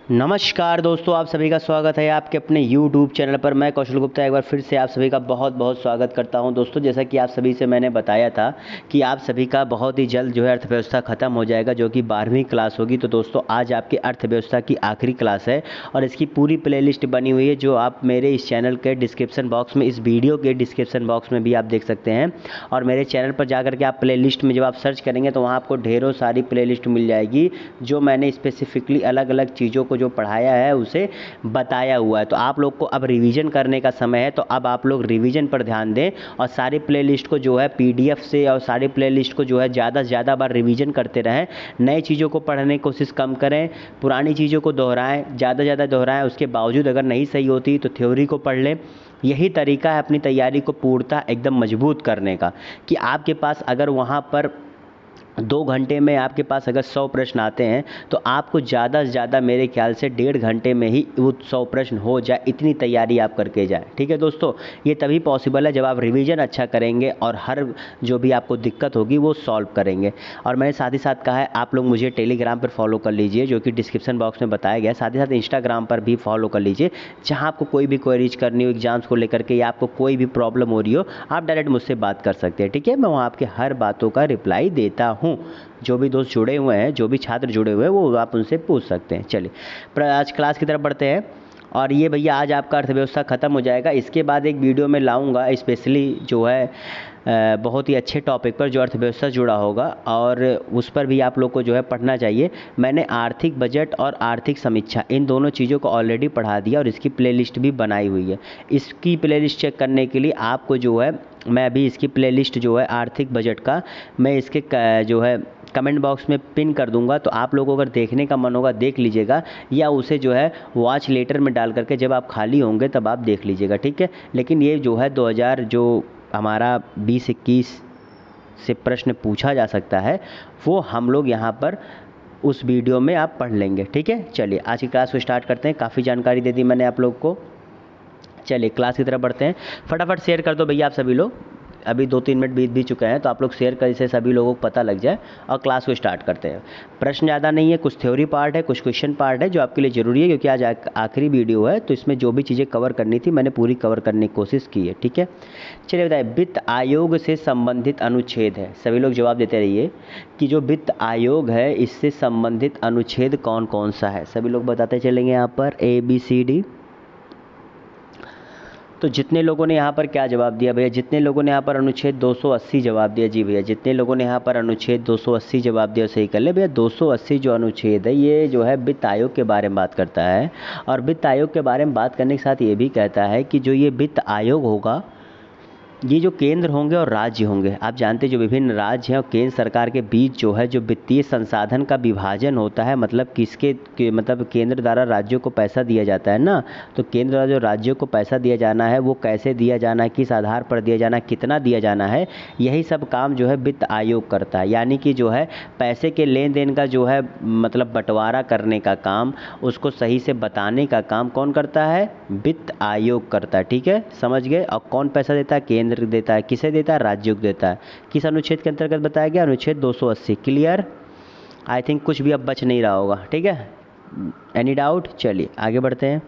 नमस्कार दोस्तों, आप सभी का स्वागत है आपके अपने YouTube चैनल पर। मैं कौशल गुप्ता एक बार फिर से आप सभी का बहुत बहुत स्वागत करता हूं। दोस्तों, जैसा कि आप सभी से मैंने बताया था कि आप सभी का बहुत ही जल्द जो है अर्थव्यवस्था ख़त्म हो जाएगा, जो कि 12वीं क्लास होगी। तो दोस्तों, आज आपकी अर्थव्यवस्था की आखिरी क्लास है और इसकी पूरी प्लेलिस्ट बनी हुई है, जो आप मेरे इस चैनल के डिस्क्रिप्सन बॉक्स में, इस वीडियो के डिस्क्रिप्सन बॉक्स में भी आप देख सकते हैं। और मेरे चैनल पर जा करके आप प्ले लिस्ट में जब आप सर्च करेंगे तो वहाँ आपको ढेरों सारी प्ले लिस्ट मिल जाएगी, जो मैंने स्पेसिफिकली अलग अलग चीज़ों को जो पढ़ाया है उसे बताया हुआ है। तो आप लोग को अब रिवीजन करने का समय है, तो अब आप लोग रिवीजन पर ध्यान दें और सारी प्लेलिस्ट को जो है पीडीएफ से और सारी प्लेलिस्ट को जो है ज़्यादा से ज़्यादा बार रिवीजन करते रहें। नई चीज़ों को पढ़ने की कोशिश कम करें, पुरानी चीज़ों को दोहराएं, ज़्यादा से ज़्यादा दोहराएं। उसके बावजूद अगर नहीं सही होती तो थ्योरी को पढ़ लें। यही तरीका है अपनी तैयारी को पूर्णतः एकदम मजबूत करने का, कि आपके पास अगर वहाँ पर 2 घंटे में आपके पास अगर 100 प्रश्न आते हैं तो आपको ज़्यादा से ज़्यादा मेरे ख्याल से 1.5 घंटे में ही वो 100 प्रश्न हो जाए, इतनी तैयारी आप करके जाएं। ठीक है दोस्तों, ये तभी पॉसिबल है जब आप रिवीजन अच्छा करेंगे और हर जो भी आपको दिक्कत होगी वो सॉल्व करेंगे। और मैंने साथ ही साथ कहा है आप लोग मुझे टेलीग्राम पर फॉलो कर लीजिए, जो कि डिस्क्रिप्शन बॉक्स में बताया गया है। साथ ही साथ इंस्टाग्राम पर भी फॉलो कर लीजिए, जहाँ आपको कोई भी क्वेरीज करनी हो एग्जाम्स को लेकर के या आपको कोई भी प्रॉब्लम हो रही हो, आप डायरेक्ट मुझसे बात कर सकते हैं। ठीक है, मैं वहाँ आपके हर बातों का रिप्लाई देता हूँ। जो भी दोस्त जुड़े हुए हैं, जो भी छात्र जुड़े हुए हैं, वो आप उनसे पूछ सकते हैं। चलिए, पर आज क्लास की तरफ बढ़ते हैं। और ये भैया आज आपका अर्थव्यवस्था ख़त्म हो जाएगा। इसके बाद एक वीडियो में लाऊंगा स्पेशली जो है बहुत ही अच्छे टॉपिक पर, जो अर्थव्यवस्था जुड़ा होगा, और उस पर भी आप लोग को जो है पढ़ना चाहिए। मैंने आर्थिक बजट और आर्थिक समीक्षा इन दोनों चीज़ों को ऑलरेडी पढ़ा दिया और इसकी प्लेलिस्ट भी बनाई हुई है। इसकी प्लेलिस्ट चेक करने के लिए आपको जो है, मैं अभी इसकी प्लेलिस्ट जो है आर्थिक बजट का, मैं इसके जो है कमेंट बॉक्स में पिन कर दूंगा। तो आप लोगों को अगर देखने का मन होगा देख लीजिएगा, या उसे जो है वॉच लेटर में डाल करके जब आप खाली होंगे तब आप देख लीजिएगा। ठीक है, लेकिन ये जो है 2000 जो हमारा 20-21 से प्रश्न पूछा जा सकता है, वो हम लोग यहाँ पर उस वीडियो में आप पढ़ लेंगे। ठीक है, चलिए आज की क्लास को स्टार्ट करते हैं। काफ़ी जानकारी दे दी मैंने आप लोग को। चलिए क्लास की तरफ बढ़ते हैं। फटाफट शेयर कर दो भैया आप सभी लोग। अभी 2-3 मिनट बीत भी चुके हैं, तो आप लोग शेयर कर, इससे सभी लोगों को पता लग जाए। और क्लास को स्टार्ट करते हैं। प्रश्न ज़्यादा नहीं है, कुछ थ्योरी पार्ट है, कुछ क्वेश्चन पार्ट है, जो आपके लिए ज़रूरी है, क्योंकि आज आखिरी वीडियो है। तो इसमें जो भी चीज़ें कवर करनी थी मैंने पूरी कवर करने की कोशिश की है। ठीक है, चलिए बताइए, वित्त आयोग से संबंधित अनुच्छेद है। सभी लोग जवाब देते रहिए कि जो वित्त आयोग है इससे संबंधित अनुच्छेद कौन कौन सा है। सभी लोग बताते चलेंगे यहाँ पर ABCD। तो जितने लोगों ने यहाँ पर क्या जवाब दिया भैया? जितने लोगों ने यहाँ पर अनुच्छेद 280 जवाब दिया, जी भैया, जितने लोगों ने यहाँ पर अनुच्छेद 280 जवाब दिया सही कर ले भैया। 280 जो अनुच्छेद है ये जो है वित्त आयोग के बारे में बात करता है, और वित्त आयोग के बारे में बात करने के साथ ये भी कहता है कि जो ये वित्त आयोग होगा, ये जो केंद्र होंगे और राज्य होंगे, आप जानते हैं जो विभिन्न राज्य हैं और केंद्र सरकार के बीच जो है जो वित्तीय संसाधन का विभाजन होता है, मतलब मतलब केंद्र द्वारा राज्यों को पैसा दिया जाता है ना, तो केंद्र द्वारा जो राज्यों को पैसा दिया जाना है वो कैसे दिया जाना है, किस आधार पर दिया जाना है, कितना दिया जाना है, यही सब काम जो है वित्त आयोग करता है। यानी कि जो है पैसे के लेन देन का जो है मतलब बंटवारा करने का काम, उसको सही से बताने का काम कौन करता है? वित्त आयोग करता है। ठीक है, समझ गए। और कौन पैसा देता है? केंद्र देता है। किसे देता है? राज्यों को देता है। किस अनुच्छेद के अंतर्गत बताया गया? अनुच्छेद 280। क्लियर? आई थिंक कुछ भी अब बच नहीं रहा होगा। ठीक है, एनी डाउट? चलिए आगे बढ़ते हैं।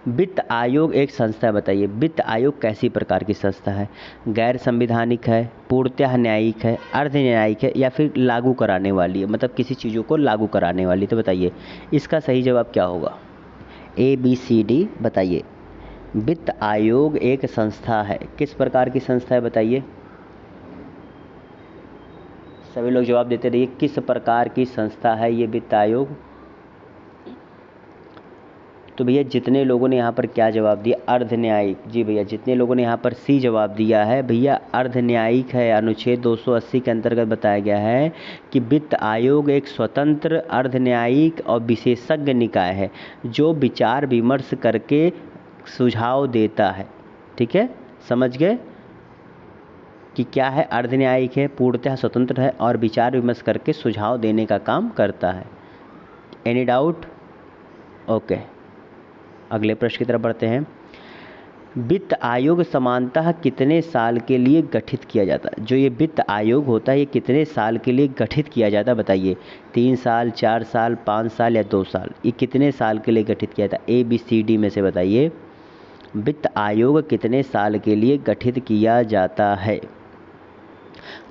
वित्त आयोग एक संस्था है। बताइए वित्त आयोग कैसी प्रकार की संस्था है? गैर संवैधानिक है, पूर्णतः न्यायिक है, अर्ध न्यायिक है, या फिर लागू कराने वाली है, मतलब किसी चीज़ों को लागू कराने वाली। तो बताइए इसका सही जवाब क्या होगा? ABCD बताइए। वित्त आयोग एक संस्था है। किस प्रकार की संस्था है बताइए? सभी लोग जवाब देते रहिए, किस प्रकार की संस्था है ये वित्त आयोग? तो भैया जितने लोगों ने यहाँ पर क्या जवाब दिया? अर्ध न्यायिक। जी भैया, जितने लोगों ने यहाँ पर C जवाब दिया है भैया, अर्ध न्यायिक है। अनुच्छेद 280 के अंतर्गत बताया गया है कि वित्त आयोग एक स्वतंत्र, अर्ध न्यायिक और विशेषज्ञ निकाय है, जो विचार विमर्श करके सुझाव देता है। ठीक है, समझ गए कि क्या है? अर्ध न्यायिक है, पूर्णतः स्वतंत्र है और विचार विमर्श करके सुझाव देने का काम करता है। Any doubt? ओके, अगले प्रश्न की तरफ बढ़ते हैं। वित्त आयोग सामान्यतः कितने साल के लिए गठित किया जाता है? जो ये वित्त आयोग होता है ये कितने साल के लिए गठित किया जाता है बताइए? 3 साल, 4 साल, 5 साल या 2 साल? ये कितने साल के लिए गठित किया जाता है? ABCD में से बताइए, वित्त आयोग कितने साल के लिए गठित किया जाता है?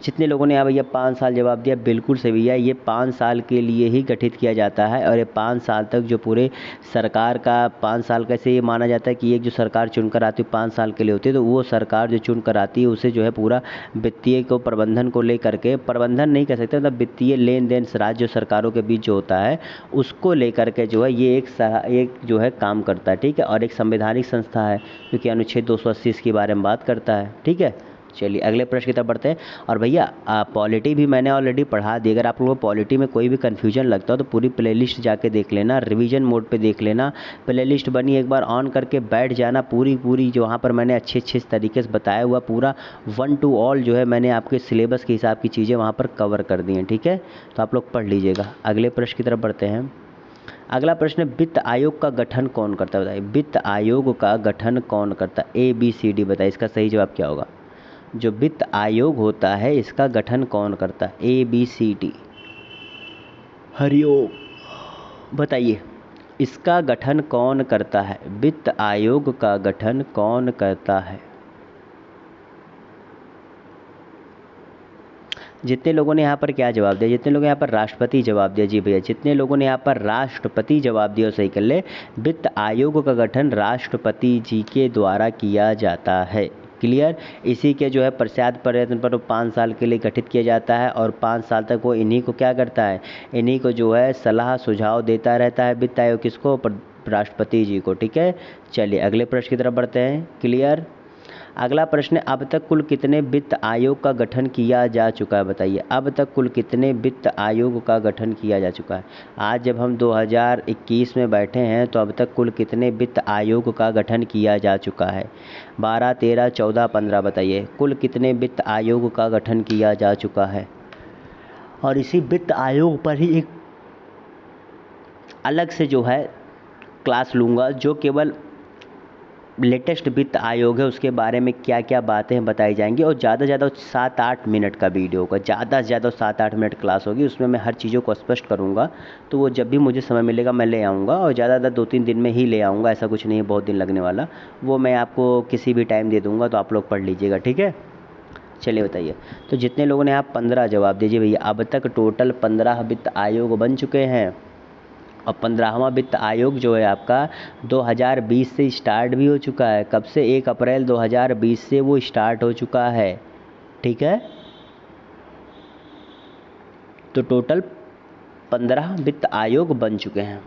जितने लोगों ने यहाँ भैया 5 साल जवाब दिया बिल्कुल सही है, ये 5 साल के लिए ही गठित किया जाता है। और ये 5 साल तक जो पूरे सरकार का 5 साल कैसे ये माना जाता है कि एक जो सरकार चुनकर आती है 5 साल के लिए होती है, तो वो सरकार जो चुनकर आती है उसे जो है पूरा वित्तीय को प्रबंधन को लेकर के, प्रबंधन नहीं कह सकते मतलब वित्तीय लेन देन राज्य सरकारों के बीच जो होता है उसको लेकर के जो है ये एक जो है काम करता है, ठीक है। और एक संवैधानिक संस्था है क्योंकि अनुच्छेद 280 इसके बारे में बात करता है, ठीक है। चलिए अगले प्रश्न की तरफ बढ़ते हैं। और भैया पॉलिटी भी मैंने ऑलरेडी पढ़ा दी, अगर आप लोगों को पॉलिटी में कोई भी कन्फ्यूजन लगता हो तो पूरी प्लेलिस्ट जाके देख लेना, रिवीजन मोड पे देख लेना, प्लेलिस्ट बनी एक बार ऑन करके बैठ जाना, पूरी जो वहाँ पर मैंने अच्छे तरीके से बताया हुआ पूरा 1 to all जो है मैंने आपके सिलेबस के हिसाब की चीज़ें वहाँ पर कवर कर दी हैं, ठीक है। तो आप लोग पढ़ लीजिएगा। अगले प्रश्न की तरफ बढ़ते हैं। अगला प्रश्न है वित्त आयोग का गठन कौन करता है बताइए? वित्त आयोग का गठन कौन करता है? ABCD बताइए, इसका सही जवाब क्या होगा? जो वित्त आयोग होता है इसका गठन कौन करता है? ABCD। हरिओम बताइए, इसका गठन कौन करता है? वित्त आयोग का गठन कौन करता है? जितने लोगों ने यहाँ पर क्या जवाब दिया? जितने लोग यहाँ पर राष्ट्रपति जवाब दिया, जी भैया जितने लोगों ने यहाँ पर राष्ट्रपति जवाब दिया सही कर ले। वित्त आयोग का गठन राष्ट्रपति जी के द्वारा किया जाता है, क्लियर। इसी के जो है पश्चात प्रयत्न पर 5 साल के लिए गठित किया जाता है और 5 साल तक वो इन्हीं को क्या करता है? इन्हीं को जो है सलाह सुझाव देता रहता है वित्त आयोग किसको? राष्ट्रपति जी को, ठीक है। चलिए अगले प्रश्न की तरफ बढ़ते हैं, क्लियर। अगला प्रश्न, अब तक कुल कितने वित्त आयोग का गठन किया जा चुका है बताइए? अब तक कुल कितने वित्त आयोग का गठन किया जा चुका है? आज जब हम 2021 में बैठे हैं तो अब तक कुल कितने वित्त आयोग का गठन किया जा चुका है? 12, 13, 14, 15 बताइए, कुल कितने वित्त आयोग का गठन किया जा चुका है? और इसी वित्त आयोग पर ही एक अलग से जो है क्लास लूँगा जो केवल लेटेस्ट वित्त आयोग है उसके बारे में क्या क्या बातें बताई जाएंगी। और ज़्यादा से ज़्यादा 7-8 मिनट का वीडियो होगा, ज़्यादा से ज़्यादा 7-8 मिनट क्लास होगी, उसमें मैं हर चीज़ों को स्पष्ट करूँगा। तो वो जब भी मुझे समय मिलेगा मैं ले आऊँगा, और ज़्यादा से ज़्यादा 2-3 दिन में ही ले आऊँगा, ऐसा कुछ नहीं है बहुत दिन लगने वाला। वो मैं आपको किसी भी टाइम दे दूँगा, तो आप लोग पढ़ लीजिएगा, ठीक है। चलिए बताइए, तो जितने लोगों ने आप 15 जवाब दीजिए भैया। अब तक टोटल 15 वित्त आयोग बन चुके हैं और 15वां वित्त आयोग जो है आपका 2020 से स्टार्ट भी हो चुका है। कब से? 1 अप्रैल 2020 से वो स्टार्ट हो चुका है, ठीक है। तो टोटल 15 वित्त आयोग बन चुके हैं।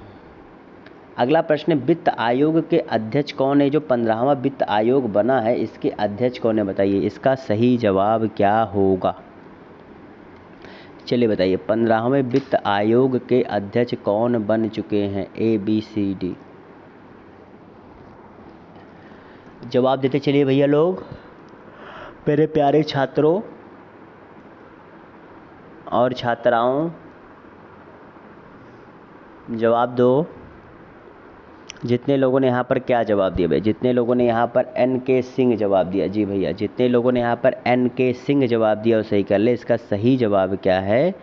अगला प्रश्न, वित्त आयोग के अध्यक्ष कौन है? जो 15वां वित्त आयोग बना है इसके अध्यक्ष कौन है बताइए? इसका सही जवाब क्या होगा? चलिए बताइए, 15वें वित्त आयोग के अध्यक्ष कौन बन चुके हैं? ABCD जवाब देते चलिए भैया लोग, मेरे प्यारे छात्रों और छात्राओं, जवाब दो। जितने लोगों ने यहाँ पर क्या जवाब दिया भाई? जितने लोगों ने यहाँ पर NK सिंह जवाब दिया, जी भैया जितने लोगों ने यहाँ पर NK सिंह जवाब दिया वो सही कर ले। इसका सही जवाब क्या है?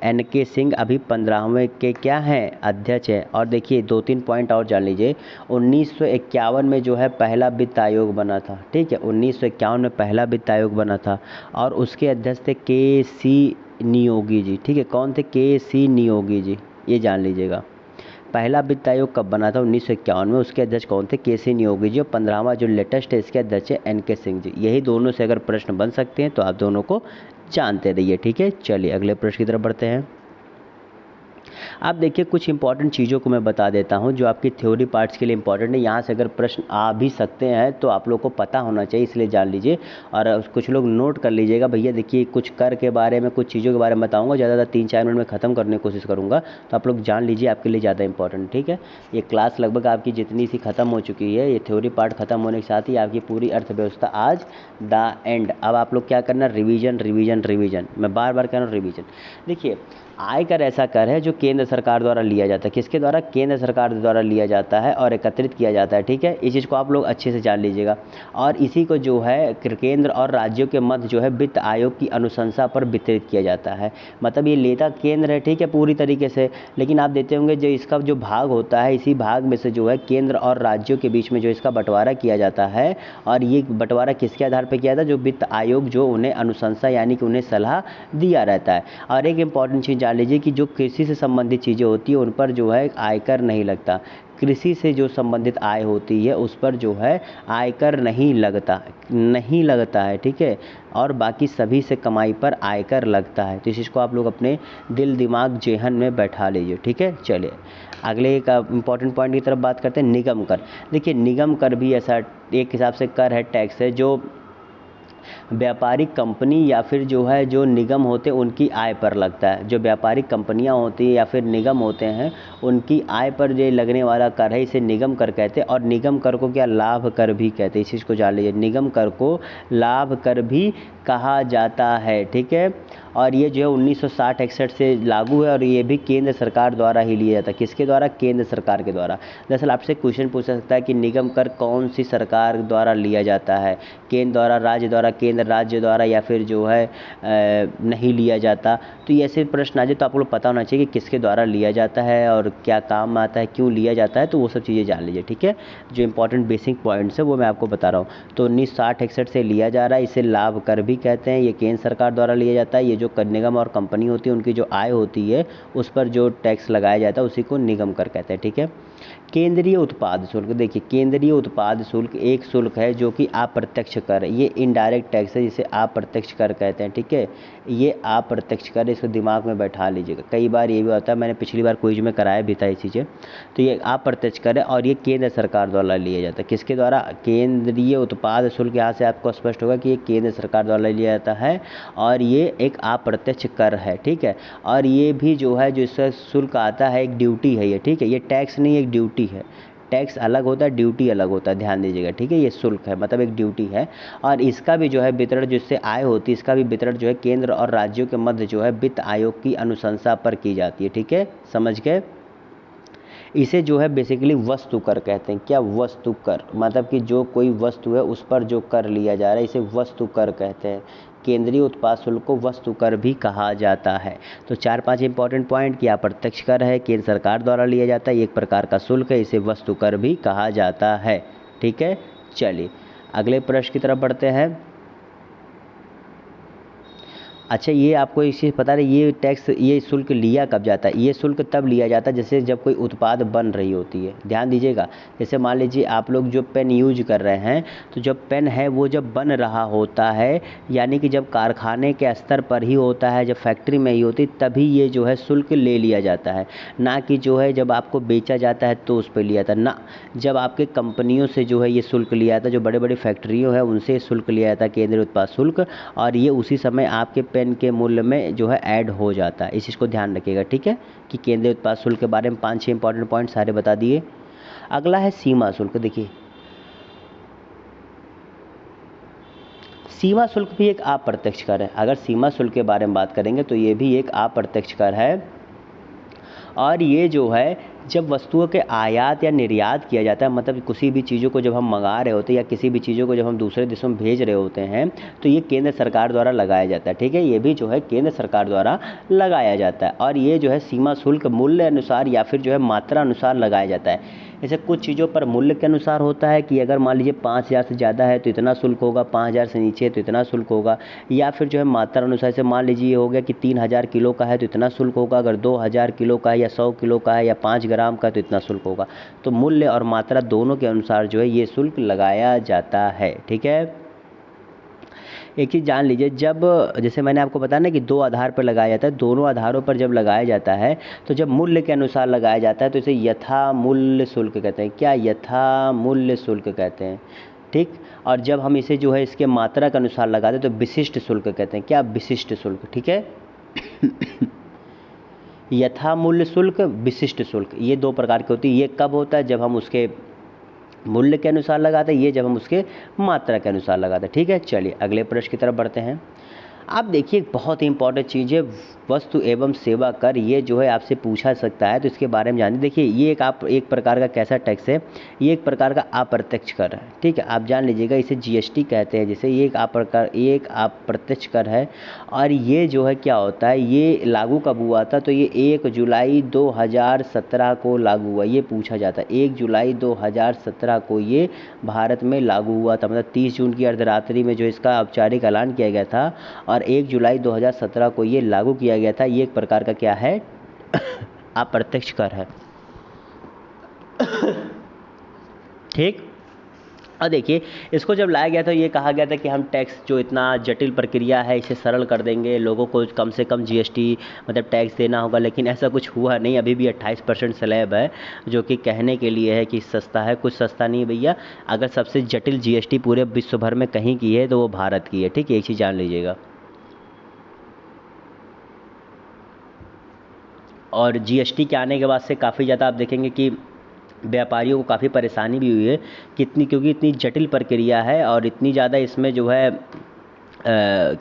NK सिंह अभी 15वें के क्या हैं? अध्यक्ष हैं। और देखिए 2-3 पॉइंट और जान लीजिए। 1951 में जो है पहला वित्त आयोग बना था, ठीक है। 1951 में पहला वित्त आयोग बना था और उसके अध्यक्ष थे KC नियोगी जी, ठीक है। कौन थे? KC नियोगी जी, ये जान लीजिएगा। पहला वित्त आयोग कब बना था? 1951 में। उसके अध्यक्ष कौन थे? KC नियोगी जी। और 15वां जो लेटेस्ट है इसके अध्यक्ष है NK सिंह जी। यही दोनों से अगर प्रश्न बन सकते हैं तो आप दोनों को जानते रहिए, ठीक है। चलिए अगले प्रश्न की तरफ बढ़ते हैं। अब देखिए कुछ इंपॉर्टेंट चीज़ों को मैं बता देता हूं जो आपकी थ्योरी पार्ट्स के लिए इंपॉर्टेंट है। यहाँ से अगर प्रश्न आ भी सकते हैं तो आप लोग को पता होना चाहिए, इसलिए जान लीजिए। और कुछ लोग नोट कर लीजिएगा भैया। देखिए कुछ कर के बारे में, कुछ चीज़ों के बारे में बताऊँगा, ज़्यादा 3-4 मिनट में ख़त्म करने की कोशिश करूँगा, तो आप लोग जान लीजिए, आपके लिए ज़्यादा इंपॉर्टेंट, ठीक है। ये क्लास लगभग आपकी जितनी सी ख़त्म हो चुकी है, ये थ्योरी पार्ट ख़त्म होने के साथ ही आपकी पूरी अर्थव्यवस्था आज द एंड। अब आप लोग क्या करना? Revision revision revision. मैं बार बार कह रहा हूँ रिवीजन। देखिए आयकर ऐसा कर है जो केवल केंद्र सरकार द्वारा लिया जाता है। किसके द्वारा? केंद्र सरकार द्वारा लिया जाता है और एकत्रित किया जाता है। ठीक है, इस चीज़ को आप लोग अच्छे से जान लीजिएगा। और इसी को जो है केंद्र और राज्यों के मध्य जो है वित्त आयोग की अनुशंसा पर वितरित किया जाता है। मतलब ये लेता केंद्र है, ठीक है, पूरी तरीके से, लेकिन आप देते होंगे जो इसका जो भाग होता है, इसी भाग में से जो है केंद्र और राज्यों के बीच में जो इसका बंटवारा किया जाता है। और ये बंटवारा किसके आधार पर किया जाता है? जो वित्त आयोग जो उन्हें अनुशंसा यानी कि उन्हें सलाह दिया रहता है। और एक इम्पॉर्टेंट चीज़ जान लीजिए कि जो कृषि से संबंधित चीज़ें होती हैं उन पर जो है आयकर नहीं लगता। कृषि से जो संबंधित आय होती है उस पर जो है आयकर नहीं लगता है। ठीक है, और बाकी सभी से कमाई पर आयकर लगता है। तो इस चीज़ को आप लोग अपने दिल दिमाग जेहन में बैठा लीजिए। ठीक है, चलिए अगले एक इम्पॉर्टेंट पॉइंट की तरफ बात करते हैं, निगम कर। देखिए, निगम कर भी ऐसा एक हिसाब से कर है, टैक्स है, जो व्यापारिक कंपनी या फिर जो है जो निगम होते हैं उनकी आय पर लगता है। जो व्यापारिक कंपनियां होती हैं या फिर निगम होते हैं उनकी आय पर जो लगने वाला कर है इसे निगम कर कहते हैं। और निगम कर को क्या लाभ कर भी कहते हैं, इस चीज़ को जान लीजिए। निगम कर को लाभ कर भी कहा जाता है। ठीक है, और ये जो है 1960-61 से लागू है और ये भी केंद्र सरकार द्वारा ही लिया जाता है। किसके द्वारा? केंद्र सरकार के द्वारा। दरअसल आपसे क्वेश्चन पूछ सकता है कि निगम कर कौन सी सरकार द्वारा लिया जाता है? केंद्र द्वारा, राज्य द्वारा, केंद्र राज्य द्वारा, या फिर जो है नहीं लिया जाता। तो ये ऐसे प्रश्न आ जाए तो आप लोग पता होना चाहिए कि किसके द्वारा लिया जाता है और क्या काम आता है, क्यों लिया जाता है, तो वो सब चीज़ें जान लीजिए। ठीक है, जो इंपॉर्टेंट बेसिक पॉइंट्स है वो मैं आपको बता रहा हूँ। तो 1960-61 से लिया जा रहा है, इसे लाभ कर भी कहते हैं। ये केंद्र सरकार द्वारा लिया जाता है। ये जो निगम और कंपनी होती है उनकी जो आय होती है उस पर जो टैक्स लगाया जाता है उसी को निगम कर कहते हैं। ठीक है, केंद्रीय उत्पाद शुल्क। देखिए, केंद्रीय उत्पाद शुल्क एक शुल्क है जो कि अप्रत्यक्ष कर है। ये इनडायरेक्ट टैक्स है जिसे अप्रत्यक्ष कर कहते हैं। ठीक है, ये अप्रत्यक्ष कर, इसको दिमाग में बैठा लीजिएगा। कई बार ये भी होता है, मैंने पिछली बार क्विज में कराया भी था ये चीज़ें। तो ये अप्रत्यक्ष कर है और ये केंद्र सरकार द्वारा लिया जाता है। किसके द्वारा? केंद्रीय उत्पाद शुल्क। यहाँ से आपको स्पष्ट होगा कि ये केंद्र सरकार द्वारा लिया जाता है और ये एक अप्रत्यक्ष कर है। ठीक है, और ये भी जो है जो इसका शुल्क आता है एक ड्यूटी है ये। ठीक है, ये टैक्स नहीं, एक ड्यूटी है। टैक्स अलग होता है, ड्यूटी अलग होता है, ध्यान दीजिएगा। ठीक है, ये शुल्क है, मतलब एक ड्यूटी है। और इसका भी जो है वितरण, जिससे आय होती है, इसका भी वितरण जो है केंद्र और राज्यों के मध्य जो है वित्त आयोग की अनुशंसा पर की जाती है। ठीक है, समझ गए? इसे जो है बेसिकली वस्तु कर कहते हैं। क्या? वस्तु कर, मतलब कि जो कोई वस्तु है उस पर जो कर लिया जा रहा है इसे वस्तु कर कहते हैं। केंद्रीय उत्पाद शुल्क को वस्तु कर भी कहा जाता है। तो 4-5 इंपॉर्टेंट पॉइंट कि अप्रत्यक्ष कर है, केंद्र सरकार द्वारा लिया जाता है, एक प्रकार का शुल्क है, इसे वस्तु कर भी कहा जाता है। ठीक है, चलिए अगले प्रश्न की तरफ बढ़ते हैं। अच्छा, ये आपको एक चीज़ पता है, ये टैक्स, ये शुल्क लिया कब जाता है? ये शुल्क तब लिया जाता है जैसे जब कोई उत्पाद बन रही होती है। ध्यान दीजिएगा, जैसे मान लीजिए आप लोग जो पेन यूज कर रहे हैं, तो जब पेन है वो जब बन रहा होता है, यानी कि जब कारखाने के स्तर पर ही होता है, जब फैक्ट्री में ही होती, तभी ये जो है शुल्क ले लिया जाता है। ना कि जो है जब आपको बेचा जाता है तो उस पर लिया जाता है ना, जब आपके कंपनियों से जो है ये शुल्क लिया जाता है, जो बड़े बड़े फैक्ट्रियों है उनसे शुल्क लिया जाता है, केंद्रीय उत्पाद शुल्क, और ये उसी समय आपके पेन के मूल्य में जो है ऐड हो जाता है। इस चीज़ को ध्यान रखिएगा। ठीक है, कि केंद्रीय उत्पाद शुल्क के बारे में 5-6 इंपॉर्टेंट पॉइंट सारे बता दिए। अगला है सीमा शुल्क। देखिए, सीमा शुल्क भी एक अप्रत्यक्ष कर है। अगर सीमा शुल्क के बारे में बात करेंगे तो ये भी एक अप्रत्यक्ष कर है। और ये जो है जब वस्तुओं के आयात या निर्यात किया जाता है, मतलब किसी भी चीज़ों को जब हम मंगा रहे होते हैं या किसी भी चीज़ों को जब हम दूसरे देशों में भेज रहे होते हैं, तो ये केंद्र सरकार द्वारा लगाया जाता है। ठीक है, ये भी जो है केंद्र सरकार द्वारा लगाया जाता है। और ये जो है सीमा शुल्क मूल्य अनुसार या फिर जो है मात्रा अनुसार लगाया जाता है। जैसे कुछ चीज़ों पर मूल्य के अनुसार होता है कि अगर मान लीजिए 5,000 से ज़्यादा है तो इतना शुल्क होगा, 5,000 से नीचे है तो इतना शुल्क होगा, या फिर जो है मात्रा अनुसार से मान लीजिए ये हो गया कि 3,000 किलो का है तो इतना शुल्क होगा, अगर 2,000 किलो का है या 100 किलो का है या 5 ग्राम का तो इतना शुल्क होगा। तो मूल्य और मात्रा दोनों के अनुसार जो है ये शुल्क लगाया जाता है। ठीक है, एक चीज़ जान लीजिए, जब जैसे मैंने आपको बताया ना कि 2 आधार पर लगाया जाता है, दोनों आधारों पर जब लगाया जाता है तो जब मूल्य के अनुसार लगाया जाता है तो इसे यथा मूल्य शुल्क कहते हैं। क्या? यथा मूल्य शुल्क कहते हैं। ठीक, और जब हम इसे जो है इसके मात्रा के अनुसार लगाते हैं तो विशिष्ट शुल्क कहते हैं। क्या? विशिष्ट शुल्क। ठीक है यथा मूल्य शुल्क, विशिष्ट शुल्क, ये 2 प्रकार की होती है। ये कब होता है? जब हम उसके मूल्य के अनुसार लगाते हैं, ये जब हम उसके मात्रा के अनुसार लगाते हैं। ठीक है, चलिए अगले प्रश्न की तरफ बढ़ते हैं। आप देखिए बहुत ही इंपॉर्टेंट चीज़ है वस्तु एवं सेवा कर, ये जो है आपसे पूछा सकता है, तो इसके बारे में जानिए। देखिए ये एक प्रकार का कैसा टैक्स है, ये एक प्रकार का अप्रत्यक्ष कर है, ठीक है, आप जान लीजिएगा, इसे जीएसटी कहते हैं। जैसे ये एक अप्रत्यक्ष कर है, और ये जो है क्या होता है, ये लागू कब हुआ था, तो ये 1 जुलाई 2017 को लागू हुआ। ये पूछा जाता है 1 जुलाई 2017 को ये भारत में लागू हुआ था, मतलब 30 जून की अर्धरात्रि में जो इसका औपचारिक ऐलान किया गया था, और 1 जुलाई 2017 को ये लागू किया गया था। ये एक प्रकार का क्या है, अप्रत्यक्ष कर है, ठीक। और देखिए इसको जब लाया गया था, ये कहा गया था कि हम टैक्स जो इतना जटिल प्रक्रिया है इसे सरल कर देंगे, लोगों को कम से कम जीएसटी मतलब टैक्स देना होगा, लेकिन ऐसा कुछ हुआ नहीं। अभी भी 28% स्लैब है, जो कि कहने के लिए है कि सस्ता है, कुछ सस्ता नहीं है भैया। अगर सबसे जटिल जीएसटी पूरे विश्व भर में कहीं की है तो वो भारत की है, ठीक है, एक चीज़ जान लीजिएगा। और जीएसटी के आने के बाद से काफ़ी ज़्यादा आप देखेंगे कि व्यापारियों को काफ़ी परेशानी भी हुई है, कितनी, क्योंकि इतनी जटिल प्रक्रिया है और इतनी ज़्यादा इसमें जो है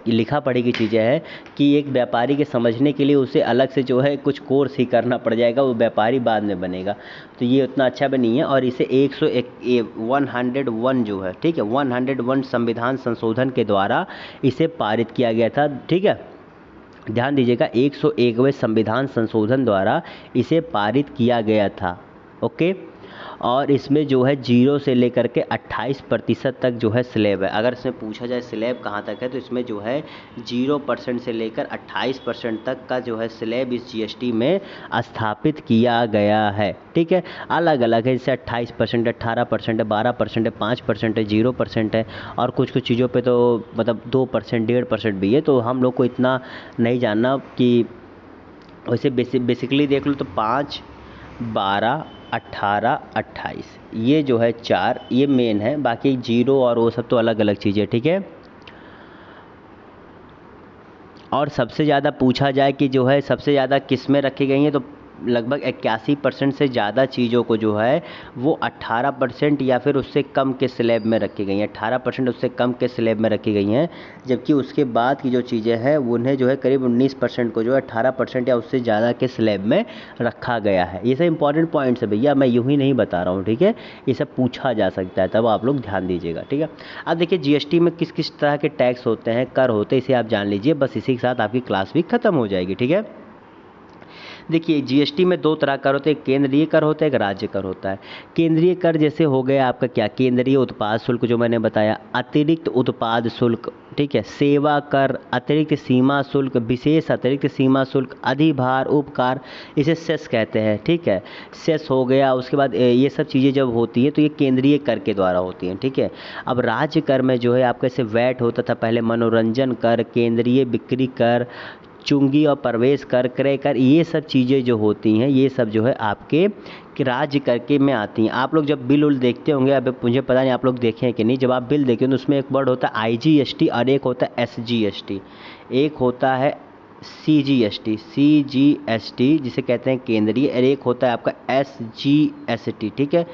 लिखा पढ़ी की चीज़ें हैं कि एक व्यापारी के समझने के लिए उसे अलग से जो है कुछ कोर्स ही करना पड़ जाएगा, वो व्यापारी बाद में बनेगा, तो ये उतना अच्छा भी नहीं है। और इसे 101 जो है, ठीक है, 101 संविधान संशोधन के द्वारा इसे पारित किया गया था, ठीक है, ध्यान दीजिएगा, 101वें संविधान संशोधन द्वारा इसे पारित किया गया था, ओके। और इसमें जो है 0 से लेकर के 28% तक जो है स्लैब है। अगर इसमें पूछा जाए स्लैब कहाँ तक है, तो इसमें जो है 0% से लेकर 28% तक का जो है स्लैब इस जीएसटी में स्थापित किया गया है, ठीक है। अलग अलग है, जैसे 28% है, 18% है, 12% है, 5% है, 0% है, और कुछ कुछ चीज़ों पे तो मतलब 2%, 1.5% भी है। तो हम लोग को इतना नहीं जानना कि वैसे बेसिकली देख लो तो 5, 12, 18, 28 ये जो है 4 ये मेन है, बाकी 0 और वो सब तो अलग अलग चीज़ें, ठीक है। और सबसे ज़्यादा पूछा जाए कि जो है सबसे ज़्यादा किस में रखी गई हैं, तो लगभग 81% से ज़्यादा चीज़ों को जो है वो 18% या फिर उससे कम के स्लैब में रखी गई हैं, 18% उससे कम के स्लैब में रखी गई हैं। जबकि उसके बाद की जो चीज़ें हैं उन्हें जो है करीब 19% को जो है 18% या उससे ज़्यादा के स्लैब में रखा गया है। ये सब इंपॉर्टेंट पॉइंट्स है भैया, मैं यूँ ही नहीं बता रहा हूँ, ठीक है, ये सब पूछा जा सकता है, तब आप लोग ध्यान दीजिएगा, ठीक है। अब देखिए जीएसटी में किस किस तरह के टैक्स होते हैं, कर होते हैं, इसे आप जान लीजिए, बस इसी के साथ आपकी क्लास भी खत्म हो जाएगी, ठीक है। देखिए जीएसटी में 2 तरह कर होते हैं, एक केंद्रीय कर होता है, एक राज्य कर होता है। केंद्रीय कर जैसे हो गया आपका क्या, केंद्रीय उत्पाद शुल्क जो मैंने बताया, अतिरिक्त उत्पाद शुल्क, ठीक है, सेवा कर, अतिरिक्त सीमा शुल्क, विशेष अतिरिक्त सीमा शुल्क, अधिभार, उपकार, इसे सेस कहते हैं, ठीक है, सेस हो गया। उसके बाद ये सब चीज़ें जब होती है तो ये केंद्रीय कर के द्वारा होती हैं, ठीक है। अब राज्य कर में जो है आपका जैसे वैट होता था पहले, मनोरंजन कर, केंद्रीय बिक्री कर, चुंगी और प्रवेश कर, क्रय कर, ये सब चीज़ें जो होती हैं ये सब जो है आपके राज्य कर के में आती हैं। आप लोग जब बिल उल देखते होंगे, अब मुझे पता नहीं आप लोग देखें हैं कि नहीं, जब आप बिल देखते हो तो उसमें एक वर्ड होता है आईजीएसटी और एक होता है एसजीएसटी, एक होता है सीजीएसटी जिसे कहते हैं केंद्रीय, और एक होता है आपका एसजीएसटी, ठीक है।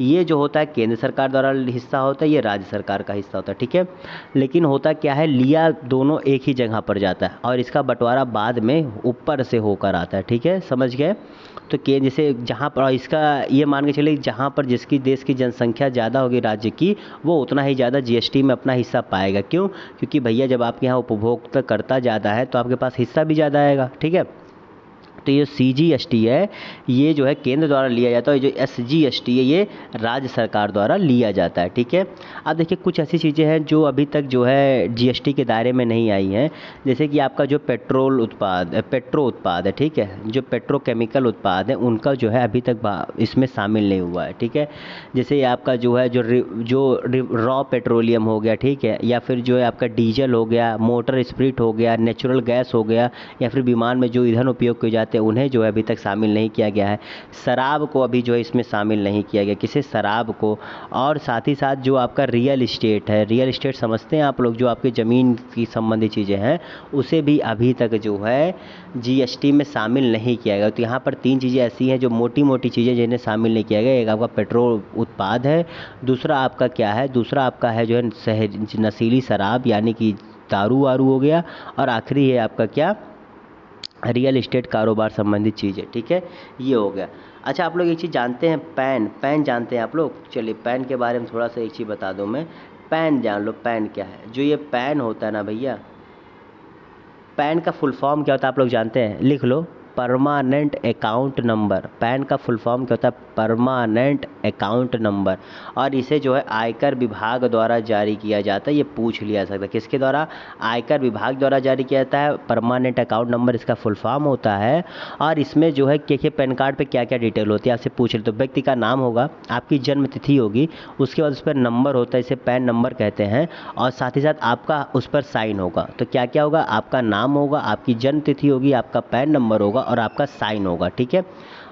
ये जो होता है केंद्र सरकार द्वारा हिस्सा होता है, ये राज्य सरकार का हिस्सा होता है, ठीक है। लेकिन होता क्या है, लिया दोनों एक ही जगह पर जाता है और इसका बंटवारा बाद में ऊपर से होकर आता है, ठीक है, समझ गए। तो के जैसे जहाँ पर इसका ये मान के चलिए, जहाँ पर जिसकी देश की जनसंख्या ज़्यादा होगी राज्य की, वो उतना ही ज़्यादा जीएसटी में अपना हिस्सा पाएगा। क्यों? क्योंकि भैया जब आपके यहाँ उपभोक्ता करता ज़्यादा है तो आपके पास हिस्सा भी ज़्यादा आएगा, ठीक है। तो ये सीजीएसटी है, ये जो है केंद्र द्वारा लिया जाता है, जो एसजीएसटी है ये राज्य सरकार द्वारा लिया जाता है, ठीक है। अब देखिए कुछ ऐसी चीज़ें हैं जो अभी तक जो है जीएसटी के दायरे में नहीं आई हैं, जैसे कि आपका जो पेट्रो उत्पाद है, ठीक है, जो पेट्रोकेमिकल उत्पाद है उनका जो है अभी तक इसमें शामिल नहीं हुआ है, ठीक है। जैसे आपका जो है जो रॉ पेट्रोलियम हो गया, ठीक है, या फिर जो है आपका डीजल हो गया, मोटर स्पिरिट हो गया, नेचुरल गैस हो गया, या फिर विमान में जो ईंधन उपयोग किए जाते हैं उन्हें जो है अभी तक शामिल नहीं किया गया है। शराब को अभी जो है इसमें शामिल नहीं किया गया, किसे, शराब को। और साथ ही साथ जो आपका रियल इस्टेट है, रियल इस्टेट समझते हैं आप लोग, जो आपकी ज़मीन की संबंधी चीज़ें हैं, उसे भी अभी तक जो है जीएसटी में शामिल नहीं किया गया। तो यहाँ पर 3 चीज़ें ऐसी हैं जो मोटी मोटी चीज़ें जिन्हें शामिल नहीं किया गया। एक आपका पेट्रोल उत्पाद है, दूसरा आपका क्या है, दूसरा आपका है जो है नशीली शराब यानी कि दारू वारू हो गया, और आखिरी है आपका क्या, रियल एस्टेट कारोबार संबंधित चीज़ है। ठीक है, ये हो गया। अच्छा, आप लोग एक चीज़ जानते हैं, पैन, पैन जानते हैं आप लोग? चलिए पैन के बारे में थोड़ा सा एक चीज़ बता दूं मैं। पैन जान लो, पैन क्या है। जो ये पैन होता है ना भैया, पैन का फुल फॉर्म क्या होता है आप लोग जानते हैं? लिख लो, परमानेंट अकाउंट नंबर। पैन का फुल फॉर्म क्या होता है? Permanent account number. और इसे जो है आयकर विभाग द्वारा जारी किया जाता है। ये पूछ लिया जा सकता है, किसके द्वारा? आयकर विभाग द्वारा जारी किया जाता है। परमानेंट अकाउंट नंबर इसका फुल फॉर्म होता है। और इसमें जो है क्या पैन कार्ड पे क्या क्या डिटेल होती है आपसे पूछ ले, तो व्यक्ति का नाम होगा, आपकी जन्म तिथि होगी, उसके बाद उस पर नंबर होता है, इसे पैन नंबर कहते हैं, और साथ ही साथ आपका उस पर साइन होगा। तो क्या क्या होगा? आपका नाम होगा, आपकी जन्म तिथि होगी, आपका पैन नंबर होगा और आपका साइन होगा। ठीक है।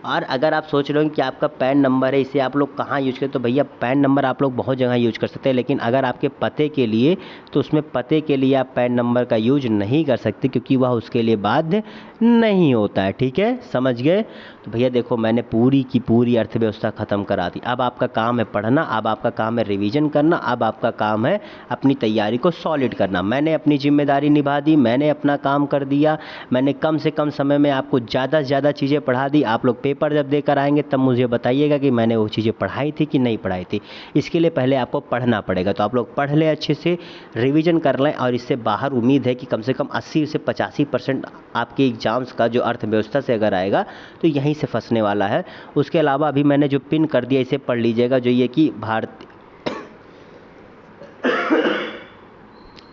और अगर आप सोच रहे हो कि आपका पैन नंबर है, इसे आप लोग कहाँ यूज करते, तो भैया पैन नंबर आप लोग बहुत जगह यूज कर सकते हैं, लेकिन अगर आपके पते के लिए, तो उसमें पते के लिए आप पैन नंबर का यूज नहीं कर सकते, क्योंकि वह उसके लिए बाध्य नहीं होता है। ठीक है, समझ गए? तो भैया देखो, मैंने पूरी की पूरी अर्थव्यवस्था खत्म करा दी। अब आपका काम है पढ़ना, अब आपका काम है रिवीजन करना, अब आपका काम है अपनी तैयारी को सॉलिड करना। मैंने अपनी जिम्मेदारी निभा दी, मैंने अपना काम कर दिया, मैंने कम से कम समय में आपको ज़्यादा से ज़्यादा चीज़ें पढ़ा दी। आप लोग पेपर जब देकर आएंगे तब मुझे बताइएगा कि मैंने वो चीज़ें पढ़ाई थी कि नहीं पढ़ाई थी। इसके लिए पहले आपको पढ़ना पड़ेगा, तो आप लोग पढ़ लें, अच्छे से रिवीजन कर लें, और इससे बाहर उम्मीद है कि कम से कम 80 से 85% आपके एग्जाम्स का जो अर्थव्यवस्था से अगर आएगा तो यहीं से फंसने वाला है। उसके अलावा अभी मैंने जो पिन कर दिया, इसे पढ़ लीजिएगा, जो ये कि भारतीय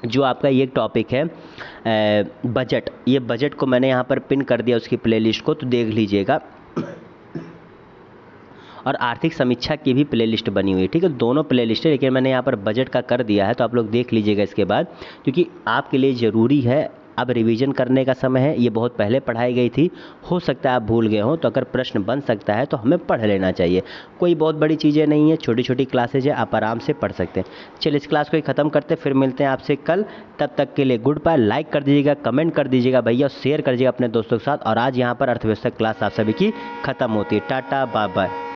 जो आपका ये टॉपिक है बजट, ये बजट को मैंने यहाँ पर पिन कर दिया उसकी प्लेलिस्ट को, तो देख लीजिएगा। और आर्थिक समीक्षा की भी प्लेलिस्ट बनी हुई है। ठीक है, दोनों प्लेलिस्ट है, लेकिन मैंने यहाँ पर बजट का कर दिया है, तो आप लोग देख लीजिएगा इसके बाद, क्योंकि आपके लिए ज़रूरी है। अब रिवीजन करने का समय है, ये बहुत पहले पढ़ाई गई थी, हो सकता है आप भूल गए हो, तो अगर प्रश्न बन सकता है तो हमें पढ़ लेना चाहिए। कोई बहुत बड़ी चीज़ें नहीं है, छोटी छोटी क्लासेज है, आप आराम से पढ़ सकते हैं। चलिए इस क्लास को ही ख़त्म करते, फिर मिलते हैं आपसे कल। तब तक के लिए गुड बाय। लाइक कर दीजिएगा, कमेंट कर दीजिएगा भैया, शेयर कर दीजिएगा अपने दोस्तों के साथ। और आज यहाँ पर अर्थव्यवस्था क्लास आप सभी की ख़त्म होती है। Tata, bye bye.